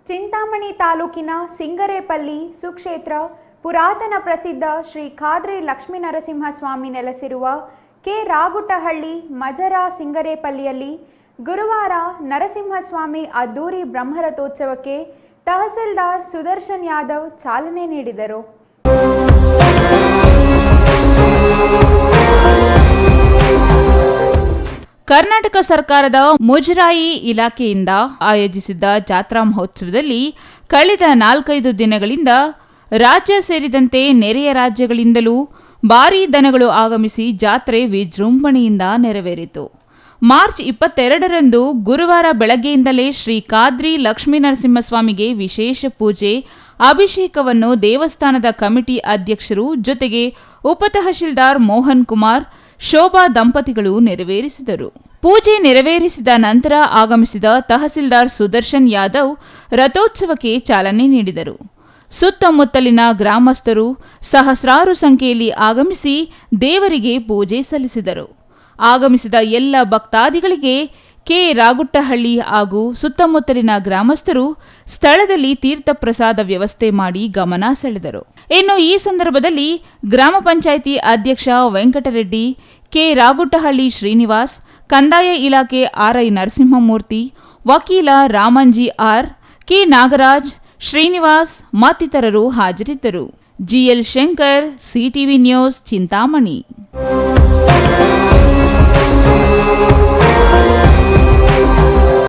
ಚಿಂತಾಮಣಿ ತಾಲೂಕಿನ ಸಿಂಗರೇಪಲ್ಲಿ ಸುಕ್ಷೇತ್ರ ಪುರಾತನ ಪ್ರಸಿದ್ಧ ಶ್ರೀ ಖಾದ್ರಿ ಲಕ್ಷ್ಮೀನರಸಿಂಹಸ್ವಾಮಿ ನೆಲೆಸಿರುವ ಕೆ ರಾಗುಟ್ಟಹಳ್ಳಿ ಮಜರಾ ಸಿಂಗರೇಪಲ್ಲಿಯಲ್ಲಿ ಗುರುವಾರ ನರಸಿಂಹಸ್ವಾಮಿ ಅದ್ದೂರಿ ಬ್ರಹ್ಮರಥೋತ್ಸವಕ್ಕೆ ತಹಸೀಲ್ದಾರ್ ಸುದರ್ಶನ್ ಯಾದವ್ ಚಾಲನೆ ನೀಡಿದರು. ಕರ್ನಾಟಕ ಸರ್ಕಾರದ ಮುಜರಾಯಿ ಇಲಾಖೆಯಿಂದ ಆಯೋಜಿಸಿದ್ದ ಜಾತ್ರಾ ಮಹೋತ್ಸವದಲ್ಲಿ ಕಳೆದ 4-5 ದಿನಗಳಿಂದ ರಾಜ್ಯ ಸೇರಿದಂತೆ ನೆರೆಯ ರಾಜ್ಯಗಳಿಂದಲೂ ಭಾರೀ ದನಗಳು ಆಗಮಿಸಿ ಜಾತ್ರೆ ವಿಜೃಂಭಣೆಯಿಂದ ನೆರವೇರಿತು. ಮಾರ್ಚ್ 22ರಂದು ಗುರುವಾರ ಬೆಳಗ್ಗೆಯಿಂದಲೇ ಶ್ರೀ ಖಾದ್ರಿ ಲಕ್ಷ್ಮೀನರಸಿಂಹಸ್ವಾಮಿಗೆ ವಿಶೇಷ ಪೂಜೆ, ಅಭಿಷೇಕವನ್ನು ದೇವಸ್ಥಾನದ ಕಮಿಟಿ ಅಧ್ಯಕ್ಷರು ಜೊತೆಗೆ ಉಪತಹಶೀಲ್ದಾರ್ ಮೋಹನ್ ಕುಮಾರ್, ಶೋಭಾ ದಂಪತಿಗಳು ನೆರವೇರಿಸಿದರು. ಪೂಜೆ ನೆರವೇರಿಸಿದ ನಂತರ ಆಗಮಿಸಿದ ತಹಸೀಲ್ದಾರ್ ಸುದರ್ಶನ್ ಯಾದವ್ ರಥೋತ್ಸವಕ್ಕೆ ಚಾಲನೆ ನೀಡಿದರು. ಸುತ್ತಮುತ್ತಲಿನ ಗ್ರಾಮಸ್ಥರು ಸಹಸ್ರಾರು ಸಂಖ್ಯೆಯಲ್ಲಿ ಆಗಮಿಸಿ ದೇವರಿಗೆ ಪೂಜೆ ಸಲ್ಲಿಸಿದರು. ಆಗಮಿಸಿದ ಎಲ್ಲ ಭಕ್ತಾದಿಗಳಿಗೆ ಕೆ ರಾಗುಟ್ಟಹಳ್ಳಿ ಹಾಗೂ ಸುತ್ತಮುತ್ತಲಿನ ಗ್ರಾಮಸ್ಥರು ಸ್ಥಳದಲ್ಲಿ ತೀರ್ಥ ಪ್ರಸಾದ ವ್ಯವಸ್ಥೆ ಮಾಡಿ ಗಮನ ಸೆಳೆದರು. ಇನ್ನು ಈ ಸಂದರ್ಭದಲ್ಲಿ ಗ್ರಾಮ ಪಂಚಾಯಿತಿ ಅಧ್ಯಕ್ಷ ವೆಂಕಟರೆಡ್ಡಿ, ಕೆ ರಾಗುಟ್ಟಹಳ್ಳಿ ಶ್ರೀನಿವಾಸ್, ಕಂದಾಯ ಇಲಾಖೆ ಆರ್ಐ ನರಸಿಂಹಮೂರ್ತಿ, ವಕೀಲ ರಾಮಂಜಿ ಆರ್, ಕೆ ನಾಗರಾಜ್, ಶ್ರೀನಿವಾಸ್ ಮತ್ತಿತರರು ಹಾಜರಿದ್ದರು. GL Shankar, CTV news, Chintamani.